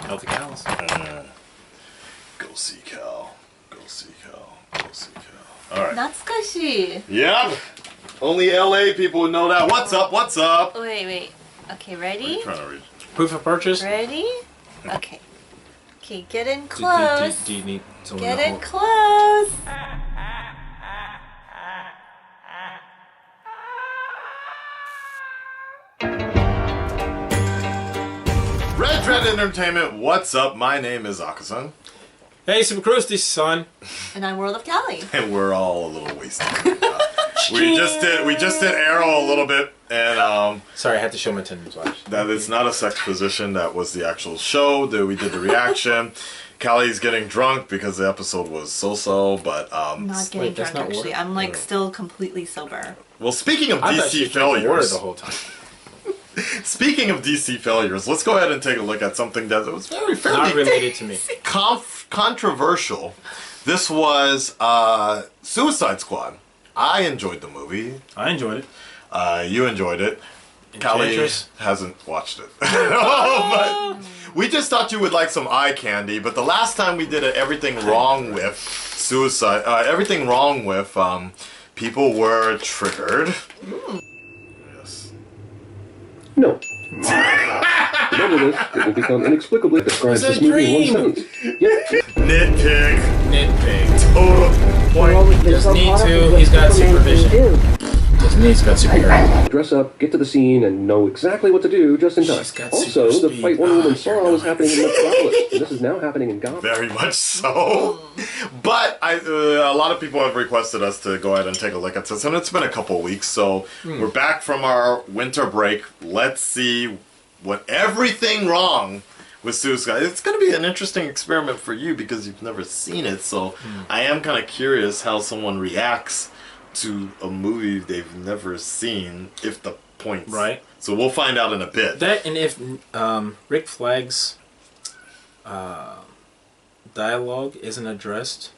Healthy cows. Go see Cal. Go see Cal. Go see Cal. All right. 懐かしい. Yep. Only LA people would know that. What's up? What's up? Wait. Okay, ready? What are you trying to read? Proof of purchase? Ready? Okay. Okay, get in close. Do you need someone Get to in hold? close. Red Dread Entertainment, what's up? My name is Akasan. Hey, Super Cruz, DCsan. And I'm WorldofKali. And we're all a little wasted. we just did Arrow a little bit, and Sorry, I had to show my tendons watch. that is not a sex position. That was the actual show that we did the reaction. Callie's getting drunk because the episode was so-so, but I'm not getting Wait, that's drunk not actually. water? I'm like still completely sober. well, speaking of I thought DC you drank water failures, the whole time. speaking of DC failures, let's go ahead and take a look at something that was fairly Not related to me. controversial. This was Suicide Squad. I enjoyed the movie. I enjoyed it. You enjoyed it. Callie Enchantress? hasn't watched it. But we just thought you would like some eye candy. But the last time we did it, everything wrong with suicide. Everything wrong with people were triggered. Yes. No. Remember this, it will become inexplicably describes this movie in one sentence. Yep. Nitpick. Total point. Just need to. He's got supervision. Just needs got supervision. Dress up, get to the scene, and know exactly what to do just in time. She's got Also, super the speed. fight Wonder Woman Ah, saw you're was nice. happening in Metropolis, and this is now happening in Gotham. Very much so. But a lot of people have requested us to go ahead and take a look at this, and it's been a couple of weeks, so we're back from our winter break. Let's see what everything wrong with Suicide. It's going to be an interesting experiment for you because you've never seen it, so I am kind of curious how someone reacts to a movie they've never seen, if the points. Right. So we'll find out in a bit. That and if Rick Flag's dialogue isn't addressed,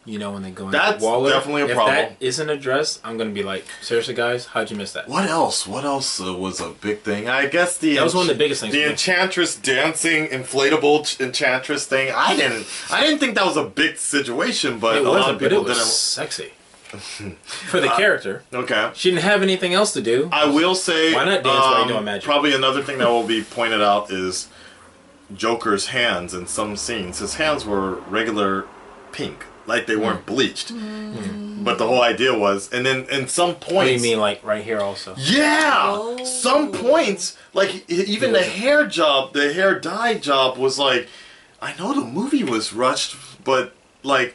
you know, when they go in That's Waller, definitely a if problem. that isn't addressed, I'm gonna be like, seriously, guys, how'd you miss that? What else? What else was a big thing? I guess That was one of the biggest things. The Enchantress dancing, inflatable Enchantress thing. I didn't think that was a big situation, but It a lot wasn't, of but it people was didn't. sexy for the character. Okay. She didn't have anything else to do. I will say, Why not dance while you're doing magic? Probably another thing that will be pointed out is Joker's hands in some scenes. His hands were regular pink, like they weren't bleached. But the whole idea was, and then in some points. What do you mean, like right here also? Yeah, some points, like even the hair job, the hair dye job was like, I know the movie was rushed, but like,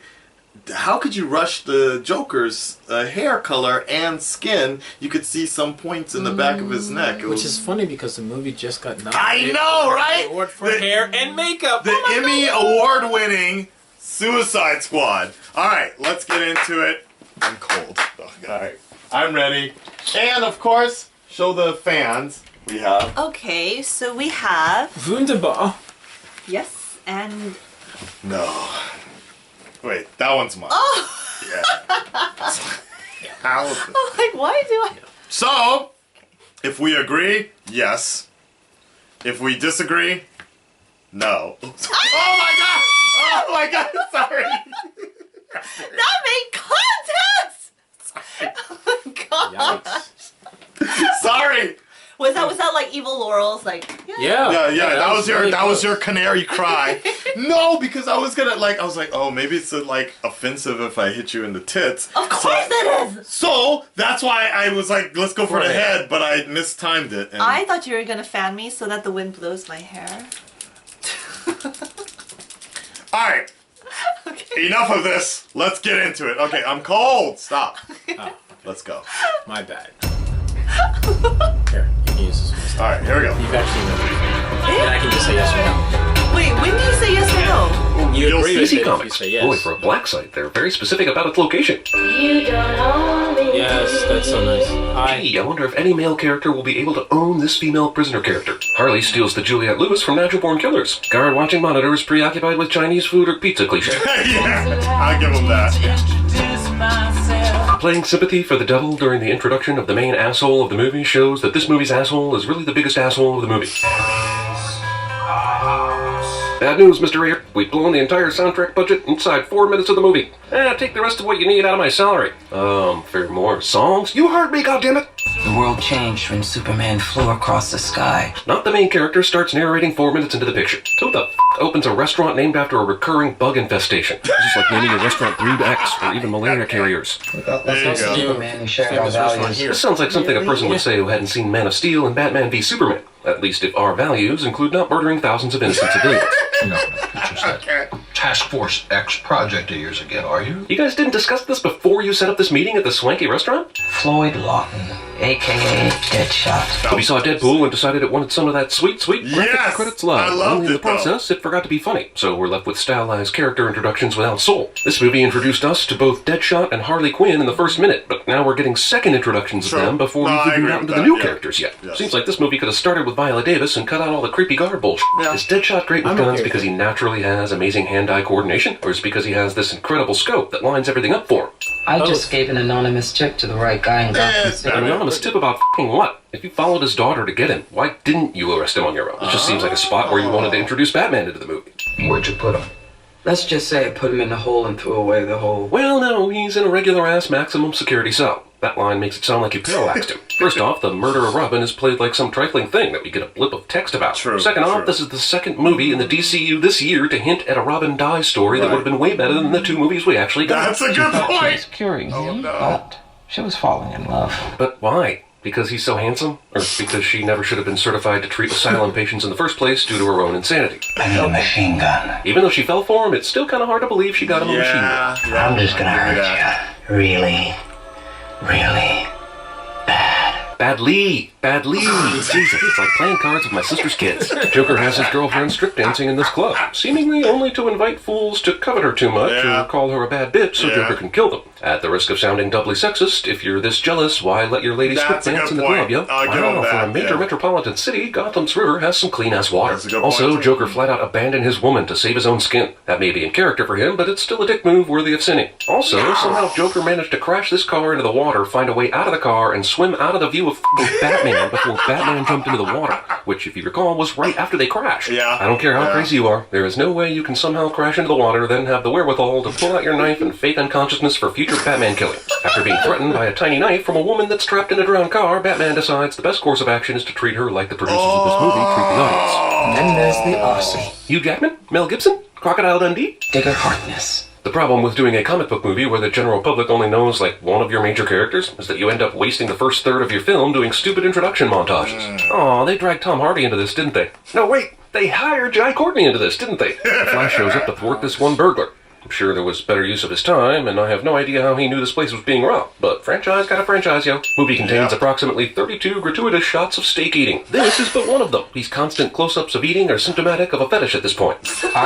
how could you rush the Joker's hair color and skin? You could see some points in the back of his neck. It Which was, is funny because the movie just got nominated. I know, right? Award for hair and makeup. The Emmy award-winning Suicide Squad. All right, let's get into it. I'm cold. All right, I'm ready. And of course, show the fans we have. Okay, so we have Wunderbar. yes, and No. Wait, that one's mine. oh, Yeah. How? I'm like, why do I? So, if we agree, yes. If we disagree, no. Oh my god! Oh my god! Sorry. That made contact. Oh my god. Yikes. Sorry. Was that like evil laurels? Like Yeah. Yeah. That was really that was close. your canary cry. No, because I was like, oh, maybe it's like offensive if I hit you in the tits. Of course it is. So that's why I was like, let's go for the Right. head, but I mistimed it. And I thought you were gonna fan me so that the wind blows my hair. all right. Okay. Enough of this. Let's get into it. Okay, I'm cold. Stop. Oh, Let's go. my bad. Here, you can use this one. All right, here we go. You've actually known. And I can just say yes or Wait, when do you say yes or no? no. You You'll agree see. with DC it if you Comics. say yes. Only for a black site, they're very specific about its location. You don't own me. Yes, that's so nice. Hi. Gee, I wonder if any male character will be able to own this female prisoner character. Harley steals the Juliette Lewis from Natural Born Killers. Guard watching monitor is preoccupied with Chinese food or pizza cliche. Yeah, I'll give him that. Playing sympathy for the devil during the introduction of the main asshole of the movie shows that this movie's asshole is really the biggest asshole of the movie. Bad news, Mr. Rader. We've blown the entire soundtrack budget inside 4 minutes of the movie. Take the rest of what you need out of my salary. For more songs? You heard me, goddammit! The world changed when Superman flew across the sky. Not the main character starts narrating 4 minutes into the picture. Who the opens a restaurant named after a recurring bug infestation? This is like naming a restaurant Brood X or even malaria carriers. There you go. Superman who shared our values. This sounds like something a person would say who hadn't seen Man of Steel and Batman v Superman. At least if our values include not murdering thousands of innocent civilians. No, it's just that Task Force X project of yours again, are you? You guys didn't discuss this before you set up this meeting at the swanky restaurant? Floyd Lawton, a.k.a. Deadshot. So we saw Deadpool and decided it wanted some of that sweet graphic Yes! credits love. I loved Only in the it, though. process, it forgot to be funny. So we're left with stylized character introductions without soul. This movie introduced us to both Deadshot and Harley Quinn in the first minute, but now we're getting second introductions Sure. of them before No, I we've even agree gotten with to the that, new yeah. characters yet. Yes. Seems like this movie could have started with Viola Davis and cut out all the creepy guard bullshit. Yeah. Is Deadshot great with I'm guns okay with because it. he naturally has amazing hand-eye coordination, or is it because he has this incredible scope that lines everything up for him? I just gave an anonymous tip to the right guy in Gotham Yes, City. An anonymous tip about f***ing what? If you followed his daughter to get him, why didn't you arrest him on your own? It just seems like a spot where you wanted to introduce Batman into the movie. Where'd you put him? Let's just say I put him in the hole and threw away the hole. Well, no, he's in a regular-ass maximum security cell. That line makes it sound like you parallaxed him. First off, the murder of Robin is played like some trifling thing that we get a blip of text about. True, Second off, true. this is the second movie in the DCU this year to hint at a Robin dies story that Right. would have been way better than the 2 movies we actually got. That's a good She was point. curing him, no. but she was falling in love. But why? Because he's so handsome? Or because she never should have been certified to treat asylum patients in the first place due to her own insanity? And the machine gun. Even though she fell for him, it's still kind of hard to believe she got him a machine gun. Yeah, I'm just gonna I agree with hurt that. you. Really, really bad. Badly. Jesus, it's like playing cards with my sister's kids. Joker has his girlfriend strip dancing in this club, seemingly only to invite fools to covet her too much Yeah. or call her a bad bitch so Yeah. Joker can kill them. At the risk of sounding doubly sexist, if you're this jealous, why let your lady strip That's a dance good in the point. club, yo? I'll give him Wow, for that, a major yeah. metropolitan city, Gotham's river has some clean-ass water. That's a good Also, point, too. Joker flat out abandoned his woman to save his own skin. That may be in character for him, but it's still a dick move worthy of sinning. Also, somehow Joker managed to crash this car into the water, find a way out of the car, and swim out of the view of f***ing Batman before Batman jumped into the water, which, if you recall, was right after they crashed. Yeah. I don't care how Yeah. crazy you are, there is no way you can somehow crash into the water, then have the wherewithal to pull out your knife and fake unconsciousness for future Batman killing. After being threatened by a tiny knife from a woman that's trapped in a drowned car, Batman decides the best course of action is to treat her like the producers of this movie treat the audience. And then there's the Aussie, Hugh Jackman? Mel Gibson? Crocodile Dundee? Digger Harkness. The problem with doing a comic book movie where the general public only knows like one of your major characters is that you end up wasting the first third of your film doing stupid introduction montages. Aw, they dragged Tom Hardy into this, didn't they? No, wait, they hired Jai Courtney into this, didn't they? The Flash shows up to thwart this one burglar. I'm sure there was better use of his time, and I have no idea how he knew this place was being robbed. But franchise got a franchise, yo. Movie contains approximately 32 gratuitous shots of steak eating. This is but one of them. These constant close-ups of eating are symptomatic of a fetish at this point.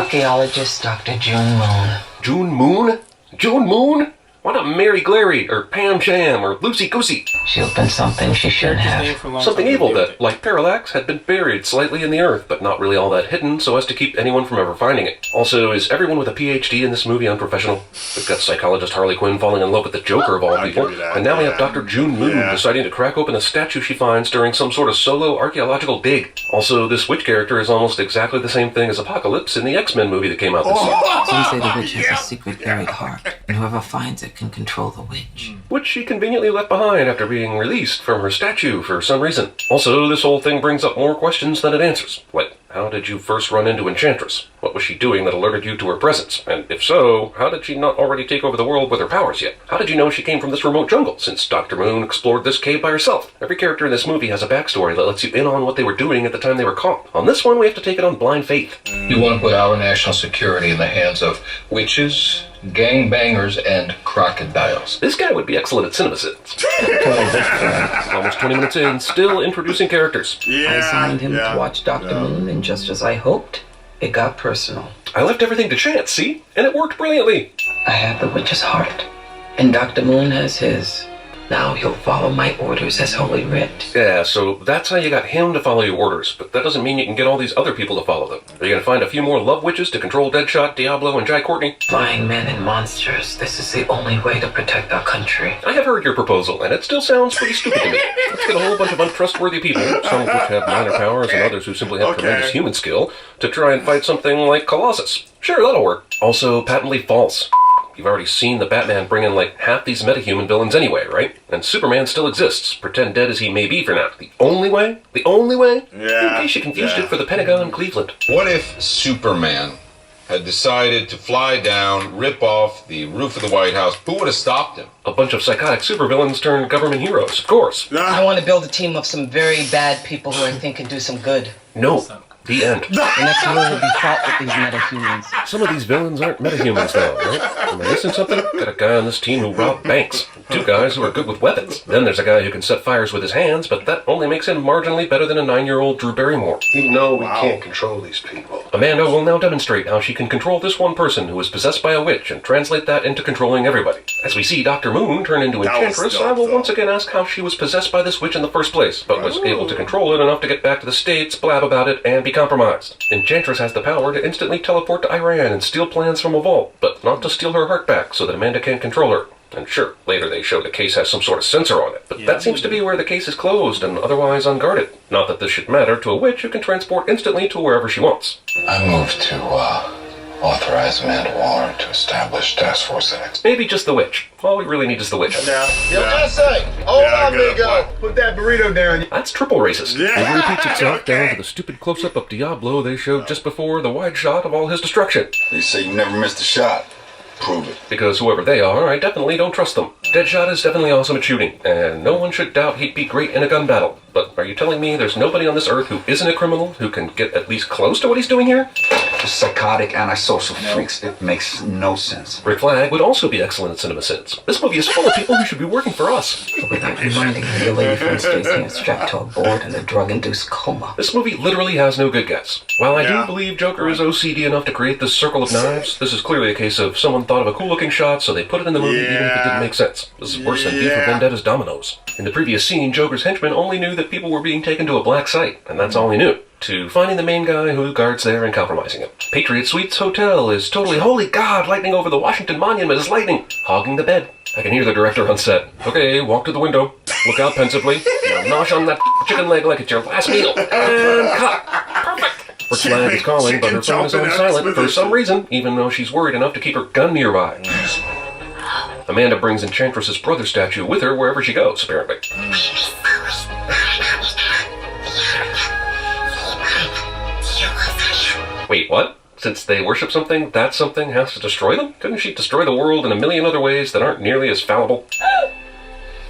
Archaeologist Dr. June Moon. June Moon? June Moon? Why not Mary Glary, or Pam Sham, or Lucy Goosey? She opened something she shouldn't His name have. from Long Something Time evil Ago. that, like Parallax, had been buried slightly in the earth, but not really all that hidden so as to keep anyone from ever finding it. Also, is everyone with a PhD in this movie unprofessional? We've got psychologist Harley Quinn falling in love with the Joker of all I'll people, give you that, and now we have yeah. Dr. June Moon Yeah. deciding to crack open a statue she finds during some sort of solo archaeological dig. Also, this witch character is almost exactly the same thing as Apocalypse in the X-Men movie that came out this year. Some say the witch has a secret buried heart, and whoever finds it can control the witch. Which she conveniently left behind after being released from her statue for some reason. Also, this whole thing brings up more questions than it answers. Like, how did you first run into Enchantress? What was she doing that alerted you to her presence? And if so, how did she not already take over the world with her powers yet? How did you know she came from this remote jungle, since Dr. Moon explored this cave by herself? Every character in this movie has a backstory that lets you in on what they were doing at the time they were caught. On this one, we have to take it on blind faith. You want to put our national security in the hands of witches, gangbangers, and crocodiles. This guy would be excellent at cinema sins. Almost 20 minutes in, still introducing characters. Yeah. I assigned him yeah, to watch Dr. yeah. Moon, and just as I hoped, it got personal. I left everything to chance, see? And it worked brilliantly. I have the witch's heart, and Dr. Moon has his. Now he'll follow my orders as Holy Writ. Yeah, so that's how you got him to follow your orders, but that doesn't mean you can get all these other people to follow them. Are you gonna find a few more love witches to control Deadshot, Diablo, and Jai Courtney? Flying men and monsters, this is the only way to protect our country. I have heard your proposal, and it still sounds pretty stupid to me. Let's get a whole bunch of untrustworthy people, some of which have minor powers and others who simply have tremendous human skill, to try and fight something like Colossus. Sure, that'll work. Also, patently false. You've already seen the Batman bring in like half these metahuman villains anyway, right? And Superman still exists, pretend dead as he may be for now. The only way? Yeah. In case you confused it for the Pentagon in Cleveland. What if Superman had decided to fly down, rip off the roof of the White House? Who would have stopped him? A bunch of psychotic supervillains turned government heroes, of course. I want to build a team of some very bad people who I think can do some good. No. The end. The next war will be fought with these metahumans. Some of these villains aren't metahumans though, right? Am I missing something? Got a guy on this team who robbed banks. 2 guys who are good with weapons. Then there's a guy who can set fires with his hands, but that only makes him marginally better than a 9-year-old Drew Barrymore. We know we can't control these people. Amanda will now demonstrate how she can control this one person who is possessed by a witch and translate that into controlling everybody. As we see Dr. Moon turn into Enchantress, I will once again ask how she was possessed by this witch in the first place, but was able to control it enough to get back to the States, blab about it, and be compromised. Enchantress has the power to instantly teleport to Iran and steal plans from a vault, but not to steal her heart back so that Amanda can't control her. And sure, later they show the case has some sort of sensor on it, but that seems to be where the case is closed and otherwise unguarded. Not that this should matter to a witch who can transport instantly to wherever she wants. I move to authorize Amanda Waller to establish Task Force X. Maybe just the witch. All we really need is the witch. Hold on, amigo. Put that burrito down. That's triple racist. It repeats itself down to the stupid close-up of Diablo they showed just before the wide shot of all his destruction. They say you never missed a shot. Prove it. Because whoever they are, I definitely don't trust them. Deadshot is definitely awesome at shooting, and no one should doubt he'd be great in a gun battle. But are you telling me there's nobody on this earth who isn't a criminal who can get at least close to what he's doing here? Just psychotic, antisocial freaks. It makes no sense. Rick Flag would also be excellent at cinema sins. This movie is full of people who should be working for us. Without reminding her the lady from Stacey is strapped to a board in a drug-induced coma. This movie literally has no good guess. While I do believe Joker is OCD enough to create this circle of knives, this is clearly a case of someone thought of a cool-looking shot, so they put it in the movie even if it didn't make sense. This is worse than V for Vendetta's dominoes. In the previous scene, Joker's henchmen only knew that people were being taken to a black site, and that's all he knew. To finding the main guy who guards there and compromising him. Patriot Suites Hotel is totally, holy God, lightning over the Washington Monument is lightning, hogging the bed. I can hear the director on set. Okay, walk to the window, look out pensively, now nosh on that chicken leg like it's your last meal, and cut. Perfect. Rick Flag is calling, but her phone is on silent for some reason, even though she's worried enough to keep her gun nearby. Amanda brings Enchantress's brother statue with her wherever she goes, apparently. Wait, what? Since they worship something, that something has to destroy them? Couldn't she destroy the world in a million other ways that aren't nearly as fallible?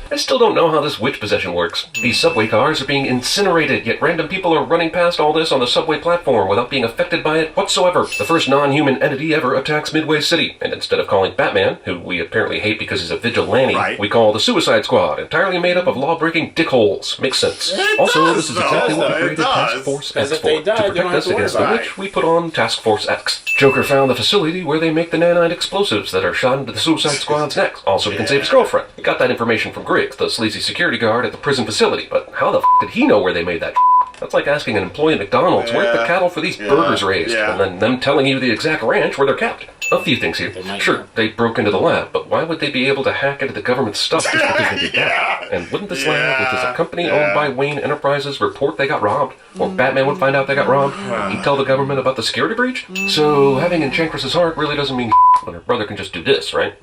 I still don't know how this witch possession works. These subway cars are being incinerated, yet random people are running past all this on the subway platform without being affected by it whatsoever. The first non-human entity ever attacks Midway City, and instead of calling Batman, who we apparently hate because he's a vigilante, we call the Suicide Squad, entirely made up of law-breaking dickholes. Makes sense. Also, this is exactly what we created Task Force X for. To protect us against the witch, we put on Task Force X. Joker found the facility where they make the nanite explosives that are shot into the Suicide Squad's necks. Also, he can save his girlfriend. He got that information from Griggs, the sleazy security guard at the prison facility, but how the f did he know where they made that? That's like asking an employee at McDonald's where the cattle for these burgers raised, and then them telling you the exact ranch where they're kept. A few things here. Sure, they broke into the lab, but why would they be able to hack into the government's stuff just because they did that? And wouldn't this lab, which is a company owned by Wayne Enterprises, report they got robbed? Or Batman would find out they got robbed? He'd tell the government about the security breach? So having Enchantress's heart really doesn't mean when her brother can just do this, right?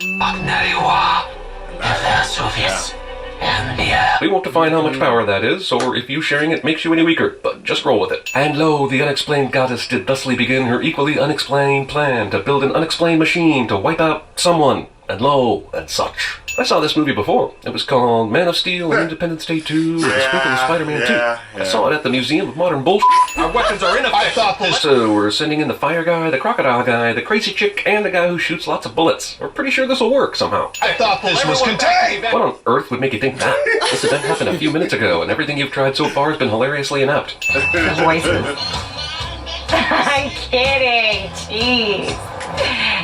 We won't define how much power that is, or if you sharing it makes you any weaker, but just roll with it. And lo, the unexplained goddess did thusly begin her equally unexplained plan to build an unexplained machine to wipe out someone, and lo, and such. I saw this movie before. It was called Man of Steel and Independence Day 2 with a sprinkle of Spider-Man 2. I saw it at the Museum of Modern Bullshit. Our weapons are ineffective. So we're sending in the fire guy, the crocodile guy, the crazy chick, and the guy who shoots lots of bullets. We're pretty sure this will work somehow. I thought this was contained. What on earth would make you think that? This event happened a few minutes ago, and everything you've tried so far has been hilariously inept. The voices. I'm kidding. Jeez.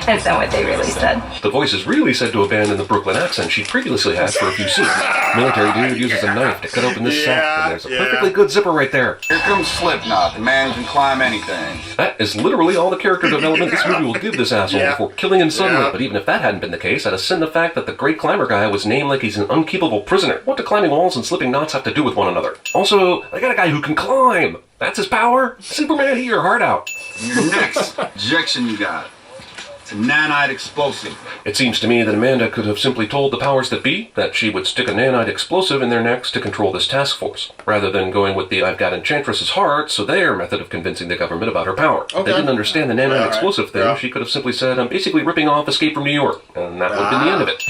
That's not what they really said. The voice is really said to abandon the Brooklyn accent she previously had for a few scenes. Military dude uses a knife to cut open this sack, and there's a perfectly good zipper right there. Here comes Slipknot. The man can climb anything. That is literally all the character development this movie will give this asshole before killing him suddenly. But even if that hadn't been the case, I'd ascend the fact that the great climber guy was named like he's an unkeepable prisoner. What do climbing walls and slipping knots have to do with one another? Also, I got a guy who can climb. That's his power. Superman, eat your heart out. Next injection you got. It's a nanite explosive. It seems to me that Amanda could have simply told the powers that be that she would stick a nanite explosive in their necks to control this task force, rather than going with the I've got Enchantress's heart, so their method of convincing the government about her power. If they didn't understand the nanite explosive thing, she could have simply said, I'm basically ripping off Escape from New York, and that would have been the end of it.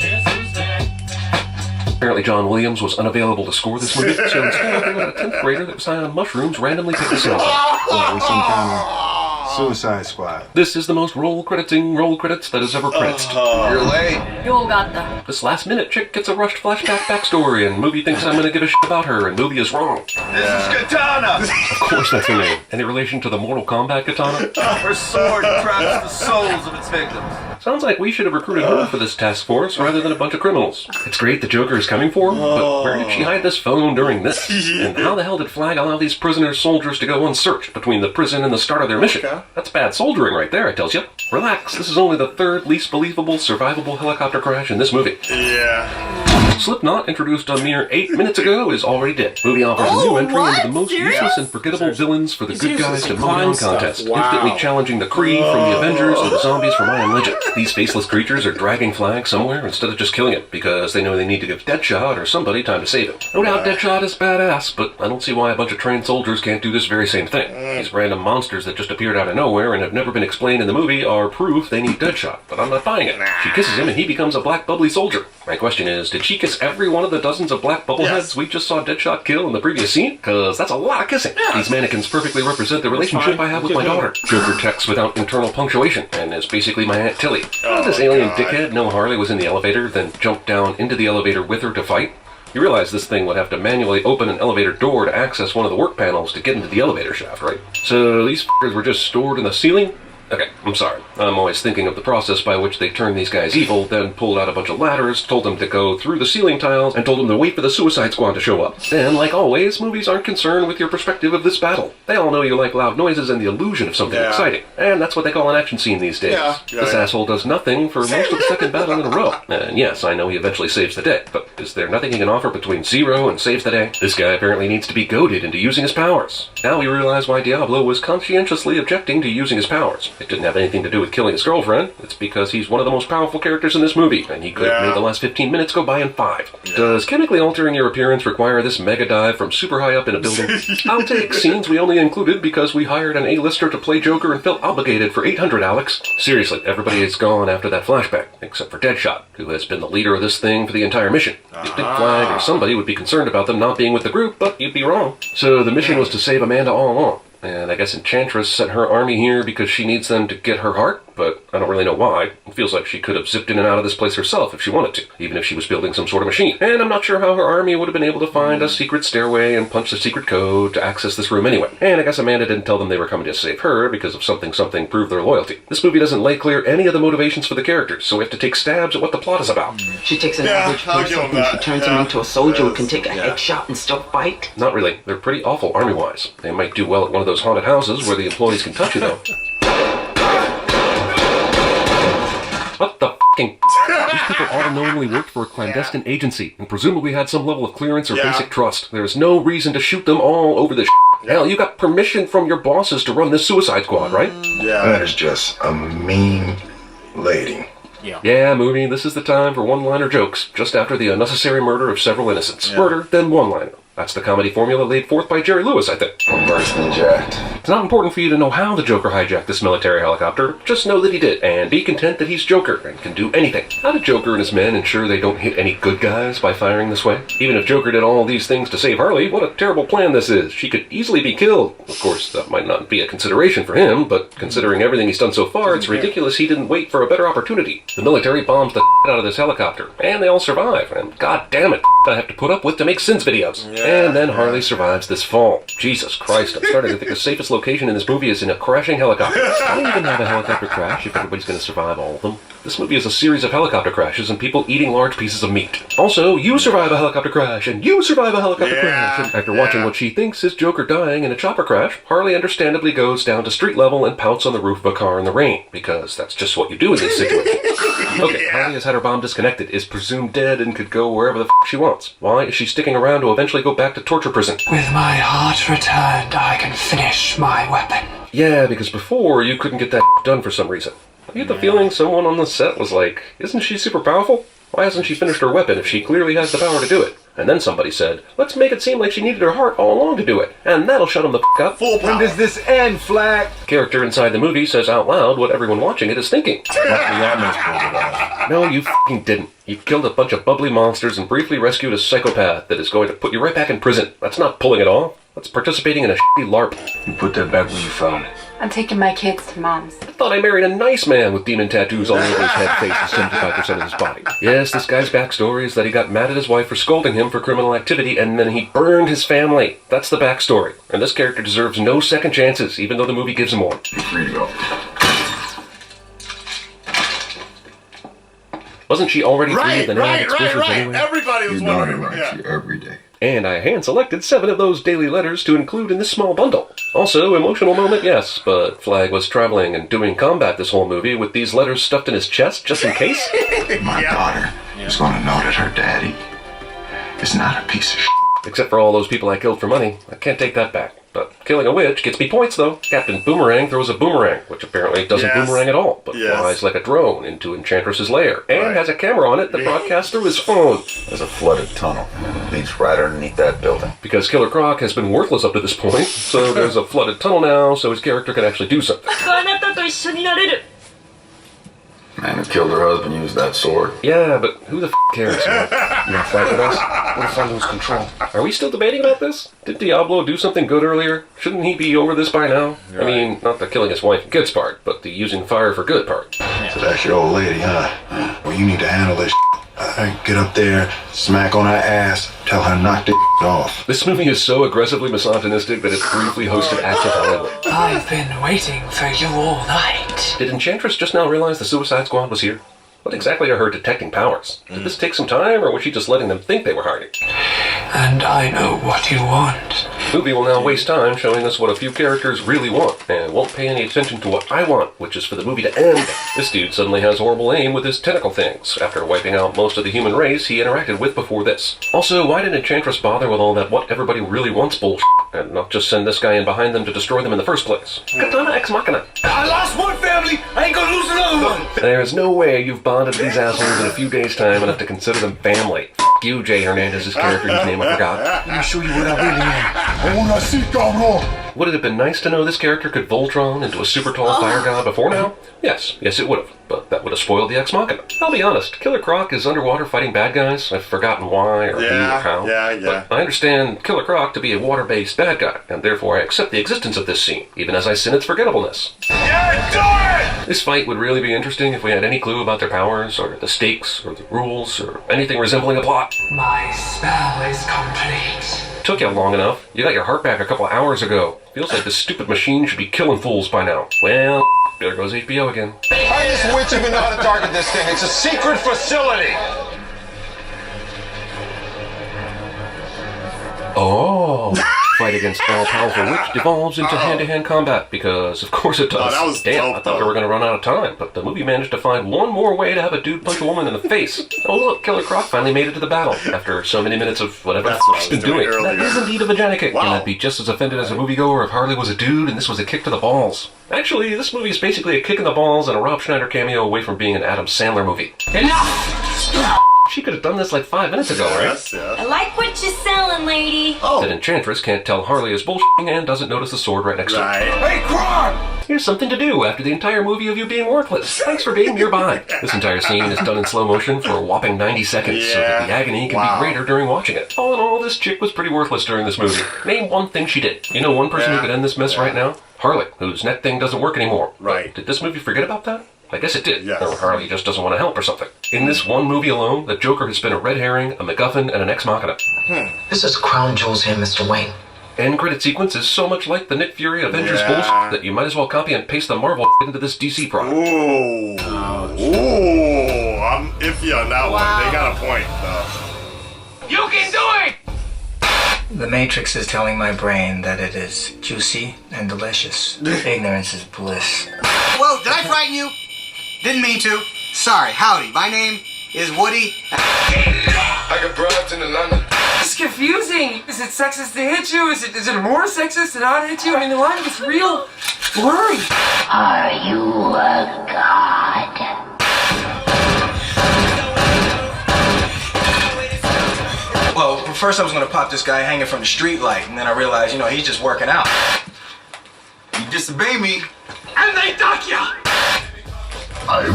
Apparently John Williams was unavailable to score this movie, so instead they let a 10th grader that was high on mushrooms randomly pick the soundtrack. Suicide Squad. This is the most roll credits that has ever credited. You're late. You all got that. This last minute chick gets a rushed flashback backstory, and movie thinks I'm gonna give a shit about her, and movie is wrong. This is Katana. Of course that's her name. Any relation to the Mortal Kombat Katana? Her sword traps the souls of its victims. Sounds like we should have recruited her for this task force rather than a bunch of criminals. It's great the Joker is coming for her, but where did she hide this phone during this? And how the hell did Flag allow these prisoners soldiers to go unsearched between the prison and the start of their mission? That's bad soldiering right there, I tells you. Relax, this is only the third least believable survivable helicopter crash in this movie. Yeah. Slipknot, introduced a mere 8 minutes ago, is already dead. Movie offers a new entry into the most useless and forgettable villains for the good guys to move on contest, instantly challenging the Kree from the Avengers and the zombies from I Am Legend. These faceless creatures are dragging Flag somewhere instead of just killing it, because they know they need to give Deadshot or somebody time to save him. No doubt Deadshot is badass, but I don't see why a bunch of trained soldiers can't do this very same thing. These random monsters that just appeared out of nowhere and have never been explained in the movie are proof they need Deadshot, but I'm not buying it. She kisses him and he becomes a black bubbly soldier. My question is, did she kiss every one of the dozens of black bubbleheads we just saw Deadshot kill in the previous scene? Cause that's a lot of kissing. These mannequins perfectly represent the relationship I have with my daughter. Joker texts without internal punctuation and is basically my Aunt Tilly. How did this alien dickhead know Harley was in the elevator, then jump down into the elevator with her to fight? You realize this thing would have to manually open an elevator door to access one of the work panels to get into the elevator shaft, right? So these f***ers were just stored in the ceiling? Okay, I'm sorry. I'm always thinking of the process by which they turned these guys evil, then pulled out a bunch of ladders, told them to go through the ceiling tiles, and told them to wait for the Suicide Squad to show up. Then, like always, movies aren't concerned with your perspective of this battle. They all know you like loud noises and the illusion of something exciting. And that's what they call an action scene these days. This asshole does nothing for most of the second battle in a row. And yes, I know he eventually saves the day, but is there nothing he can offer between zero and saves the day? This guy apparently needs to be goaded into using his powers. Now we realize why Diablo was conscientiously objecting to using his powers. It didn't have anything to do with killing his girlfriend. It's because he's one of the most powerful characters in this movie, and he could have made the last 15 minutes go by in 5. Does chemically altering your appearance require this mega dive from super high up in a building? I'll take scenes we only included because we hired an A-lister to play Joker and felt obligated for $800, Alex. Seriously, everybody is gone after that flashback, except for Deadshot, who has been the leader of this thing for the entire mission. You'd think Flag or somebody would be concerned about them not being with the group, but you'd be wrong. So the mission was to save Amanda all along. And I guess Enchantress sent her army here because she needs them to get her heart, but I don't really know why. It feels like she could have zipped in and out of this place herself if she wanted to, even if she was building some sort of machine. And I'm not sure how her army would have been able to find a secret stairway and punch the secret code to access this room anyway. And I guess Amanda didn't tell them they were coming to save her because of something proved their loyalty. This movie doesn't lay clear any of the motivations for the characters, so we have to take stabs at what the plot is about. She takes an average person and she turns him into a soldier who can take a headshot and still fight? Not really. They're pretty awful army-wise. They might do well at one of those haunted houses where the employees can touch you, though. What the f***ing... These people all unknowingly worked for a clandestine agency, and presumably had some level of clearance or basic trust. There is no reason to shoot them all over this shit. Hell, you got permission from your bosses to run this Suicide Squad, right? That is just a mean lady. Yeah, movie, this is the time for one-liner jokes, just after the unnecessary murder of several innocents. Murder, then one-liner. That's the comedy formula laid forth by Jerry Lewis, I think. Bursting jacked. It's not important for you to know how the Joker hijacked this military helicopter. Just know that he did, and be content that he's Joker and can do anything. How did Joker and his men ensure they don't hit any good guys by firing this way? Even if Joker did all these things to save Harley, what a terrible plan this is. She could easily be killed. Of course, that might not be a consideration for him, but considering everything he's done so far, it's ridiculous he didn't wait for a better opportunity. The military bombs the out of this helicopter, and they all survive, and god damn it, I have to put up with to make Sins videos. And then Harley survives this fall. Jesus Christ, I'm starting to think the safest location in this movie is in a crashing helicopter. Why even have a helicopter crash if everybody's going to survive all of them? This movie is a series of helicopter crashes and people eating large pieces of meat. Also, you survive a helicopter crash, and you survive a helicopter crash. And after watching what she thinks is Joker dying in a chopper crash, Harley understandably goes down to street level and pouts on the roof of a car in the rain, because that's just what you do in these situations. Okay, Harley has had her bomb disconnected, is presumed dead, and could go wherever the she wants. Why is she sticking around to eventually go back to torture prison? With my heart returned, I can finish my weapon. Yeah, because before, you couldn't get that done for some reason. I get the feeling someone on the set was like, isn't she super powerful? Why hasn't she finished her weapon if she clearly has the power to do it? And then somebody said, let's make it seem like she needed her heart all along to do it, and that'll shut him the f*** up. When does this end, Flag? Character inside the movie says out loud what everyone watching it is thinking. No, you f***ing didn't. You killed a bunch of bubbly monsters and briefly rescued a psychopath that is going to put you right back in prison. That's not pulling it off. That's participating in a shitty LARP. You put that back where you found it. I'm taking my kids to mom's. I thought I married a nice man with demon tattoos all over his head, face, and 75% of his body. Yes, this guy's backstory is that he got mad at his wife for scolding him for criminal activity, and then he burned his family. That's the backstory. And this character deserves no second chances, even though the movie gives him one. You're free to go. Wasn't she already free of the nine exposures anyway? Everybody was wondering. You every day. And I hand-selected 7 of those daily letters to include in this small bundle. Also, emotional moment, yes, but Flag was traveling and doing combat this whole movie with these letters stuffed in his chest, just in case. My daughter is going to know that her daddy is not a piece of shit. Except for all those people I killed for money. I can't take that back. But killing a witch gets me points, though. Captain Boomerang throws a boomerang, which apparently doesn't boomerang at all, but flies like a drone into Enchantress's lair, and has a camera on it that broadcasts through his phone. There's a flooded tunnel. Leads right underneath that building. Because Killer Croc has been worthless up to this point, so there's a flooded tunnel now, so his character can actually do something. Man who killed her husband used that sword. Yeah, but who the f*** cares, man? You wanna fight with us? What if I lose control? Are we still debating about this? Did Diablo do something good earlier? Shouldn't he be over this by now? Right. I mean, not the killing his wife good part, but the using fire for good part. So that's your old lady, huh? Well, you need to handle this get up there, smack on her ass, tell her knock the off. This movie is so aggressively misogynistic that it's briefly hosted Acts of Hollywood. I've been waiting for you all night. Did Enchantress just now realize the Suicide Squad was here? What exactly are her detecting powers? Did this take some time, or was she just letting them think they were hiding? And I know what you want. The movie will now waste time showing us what a few characters really want, and won't pay any attention to what I want, which is for the movie to end. This dude suddenly has horrible aim with his tentacle things, after wiping out most of the human race he interacted with before this. Also, why did Enchantress bother with all that what everybody really wants bullshit, and not just send this guy in behind them to destroy them in the first place? Katana Ex Machina. I lost one family, I ain't gonna lose another one! There is no way you've bonded with these assholes in a few days' time enough to consider them family. F*** you, Jay Hernandez's character whose name I forgot. Let me show you what I really am. I wanna see cabrón. Would it have been nice to know this character could Voltron into a super tall fire god before now? Yes, it would have, but that would have spoiled the Ex Machina. I'll be honest, Killer Croc is underwater fighting bad guys. I've forgotten why or who or how. But I understand Killer Croc to be a water-based bad guy, and therefore I accept the existence of this scene, even as I sin its forgettableness. Yeah, do it! This fight would really be interesting if we had any clue about their powers, or the stakes, or the rules, or anything resembling a plot. My spell is complete. Took you long enough. You got your heart back a couple of hours ago. Feels like this stupid machine should be killing fools by now. Well, there goes HBO again. How does this witch even know how to target this thing? It's a secret facility! Oh! Fight against all-powerful witch devolves into hand-to-hand combat, because of course it does. That was Damn, dope, I thought we were going to run out of time, but the movie managed to find one more way to have a dude punch a woman in the face. Oh look, Killer Croc finally made it to the battle, after so many minutes of whatever he's been doing. That is indeed a vagina kick, and I'd be just as offended as a moviegoer if Harley was a dude and this was a kick to the balls. Actually, this movie is basically a kick in the balls and a Rob Schneider cameo away from being an Adam Sandler movie. Enough! She could have done this like 5 minutes ago, right? Yes, yeah. I like what you're selling, lady. That Enchantress can't tell Harley is bullshitting and doesn't notice the sword right next to her. Hey, Croc! Here's something to do after the entire movie of you being worthless. Thanks for being nearby. This entire scene is done in slow motion for a whopping 90 seconds, so that the agony can be greater during watching it. All in all, this chick was pretty worthless during this movie. Name one thing she did. You know one person who could end this mess right now? Harley, whose neck thing doesn't work anymore. Right. But did this movie forget about that? I guess it did. Yes. Or Harley just doesn't want to help or something. In this one movie alone, the Joker has been a red herring, a MacGuffin, and an ex machina. This is crown jewels here, Mr. Wayne. End credit sequence is so much like the Nick Fury Avengers bullshit that you might as well copy and paste the Marvel into this DC product. Ooh. Ooh. I'm iffy on that one. They got a point, though. You can do it! The Matrix is telling my brain that it is juicy and delicious. Ignorance is bliss. Whoa, did I frighten you? Didn't mean to. Sorry, howdy. My name is Woody. I got broads in London. It's confusing. Is it sexist to hit you? Is it more sexist to not hit you? I mean, the line gets real blurry. Are you a god? Well, first I was gonna pop this guy hanging from the street light, and then I realized, he's just working out. You disobey me, And they duck you! I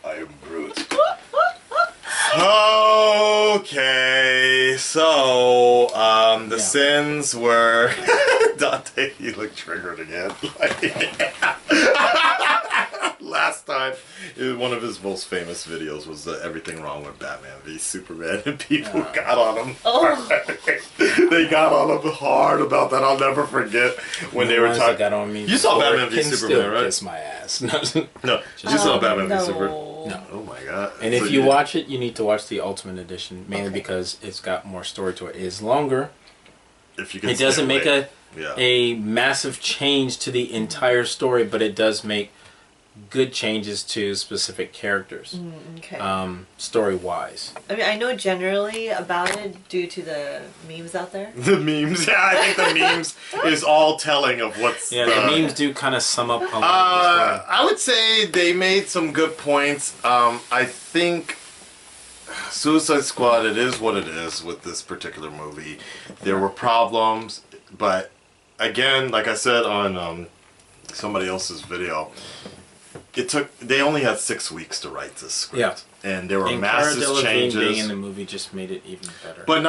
am Groot. Okay, so the sins were Dante. You look triggered again. Last time, one of his most famous videos was Everything Wrong with Batman v Superman, and people got on him. They got on him hard about that. I'll never forget when they were talking. Got on me. You saw Batman v Superman, right? Kiss my ass. No, you saw Batman v Superman. No. Oh my god. And if you watch it, you need to watch the Ultimate Edition, mainly because it's got more story to it. It is longer. If you can it doesn't make Yeah. a massive change to the entire story, but it does make good changes to specific characters, story-wise. I mean, I know generally about it due to the memes out there. The memes, yeah, I think the memes is all telling of what's. Yeah, the memes do kind of sum up a lot of the story. I would say they made some good points. I think Suicide Squad, it is what it is with this particular movie. There were problems, but again, like I said on somebody else's video, they only had 6 weeks to write this script. Yeah. And there were And massive Cara Delevingne changes. being in the movie just made it even better. But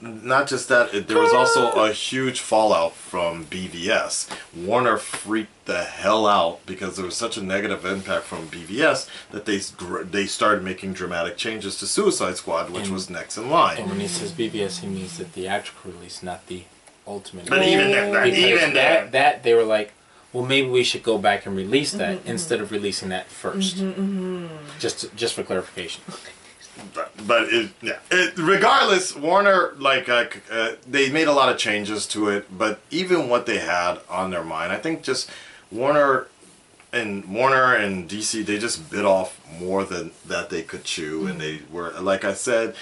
not just that. There was also a huge fallout from BVS. Warner freaked the hell out because there was such a negative impact from BVS that they started making dramatic changes to Suicide Squad, which was next in line. And when he says BVS, he means the theatrical release, not the ultimate. But even that they were like, well, maybe we should go back and release that instead of releasing that first. Just for clarification. But regardless, Warner they made a lot of changes to it. But even what they had on their mind, I think just Warner and DC, they just bit off more than that they could chew, and they were, like I said,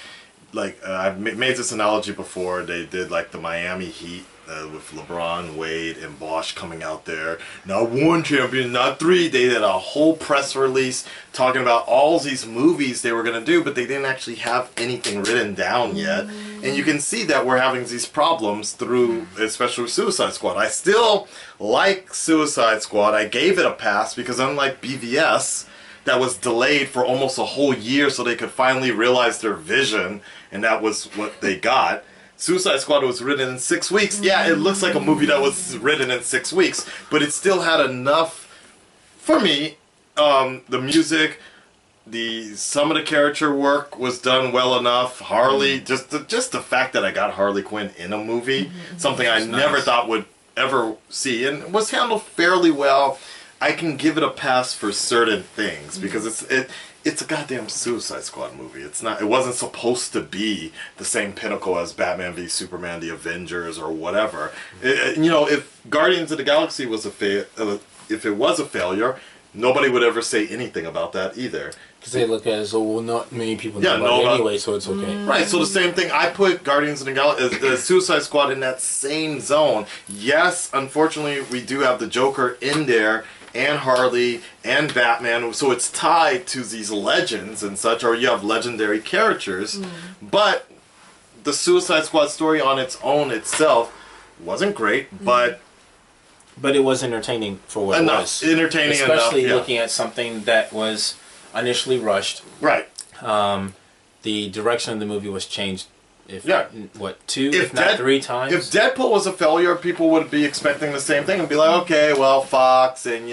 I've made this analogy before. They did like the Miami Heat. With LeBron, Wade, and Bosch coming out there. Not one champion, not three. They did a whole press release talking about all these movies they were going to do, but they didn't actually have anything written down yet. And you can see that we're having these problems through, especially with Suicide Squad. I still like Suicide Squad. I gave it a pass because unlike BVS, that was delayed for almost a whole year so they could finally realize their vision, and that was what they got. Suicide Squad was written in 6 weeks. Yeah, it looks like a movie that was written in 6 weeks, but it still had enough, for me, the music, some of the character work was done well enough. Harley, just the fact that I got Harley Quinn in a movie, something I never thought would ever see, and was handled fairly well. I can give it a pass for certain things because it's a goddamn Suicide Squad movie. It wasn't supposed to be the same pinnacle as Batman v Superman, the Avengers, or whatever. If Guardians of the Galaxy was if it was a failure, nobody would ever say anything about that either. Because they look at it as, well, not many people know about it anyway, so it's okay. Right, so the same thing, I put Guardians of the Galaxy, the Suicide Squad in that same zone. Yes, unfortunately, we do have the Joker in there, and Harley, and Batman, so it's tied to these legends and such, or you have legendary characters, but the Suicide Squad story on its own itself wasn't great, but it was entertaining for what it was. Entertaining especially enough, looking at something that was initially rushed. Right. The direction of the movie was changed 2, if not 3 times. If Deadpool was a failure, people would be expecting the same thing and be like, okay, well, Fox, and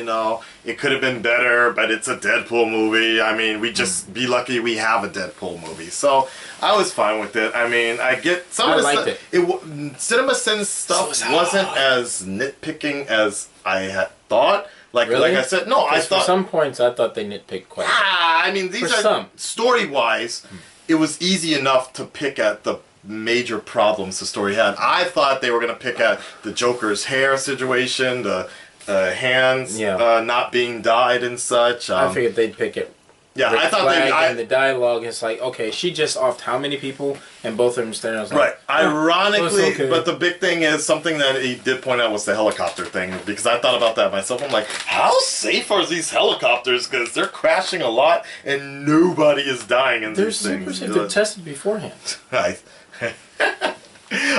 it could have been better, but it's a Deadpool movie. I mean, we just be lucky we have a Deadpool movie. So I was fine with it. I mean, I get some of the liked it. CinemaSins stuff wasn't as nitpicking as I had thought. Like I said, no, I thought for some points I thought they nitpicked quite. I mean, these are some story-wise. It was easy enough to pick at the major problems the story had. I thought they were going to pick at the Joker's hair situation, the hands not being dyed and such. I figured they'd pick it. Yeah, I thought and the dialogue is like, okay, she just offed how many people, and both of them standing. I was like, right. Ironically, okay. But the big thing is something that he did point out was the helicopter thing, because I thought about that myself. I'm like, how safe are these helicopters? Because they're crashing a lot, and nobody is dying in these things. They're super safe. They're tested beforehand. Right.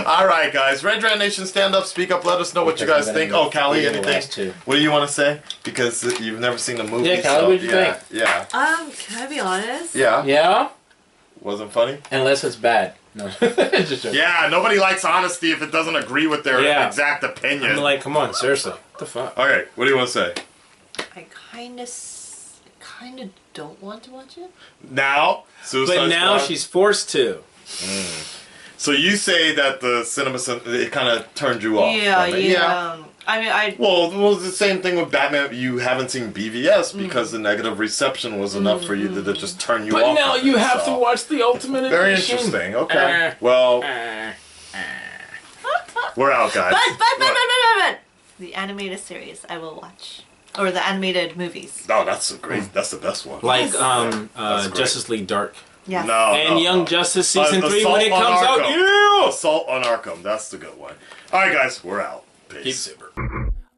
All right, guys. Red Rat Nation, stand up, speak up, let us know what you guys think. Oh, Callie, anything? What do you want to say? Because you've never seen the movie. Yeah, Callie, what did you think? Yeah. Can I be honest? Yeah. Yeah? Wasn't funny? Unless it's bad. No. Yeah, nobody likes honesty if it doesn't agree with their exact opinion. I'm like, come on, seriously. What the fuck? Okay, what do you want to say? I kind of don't want to watch it. Now? But now she's forced to. So you say that the cinema, it kind of turned you off. Yeah. I mean, Well, it was the same thing with Batman. You haven't seen BVS because the negative reception was enough for you to just turn you off. But now you have to watch the Ultimate Very Edition. interesting. Okay. Well, we're out, guys. But the animated series I will watch, or the animated movies. Oh, that's great. That's the best one. Like Justice League Dark. Yeah. No. Young Justice Season 3 when it comes out. Yeah! Assault on Arkham. That's the good one. All right, guys. We're out. Peace. Keep super.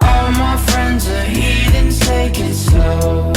All my friends are heathens, take it slow.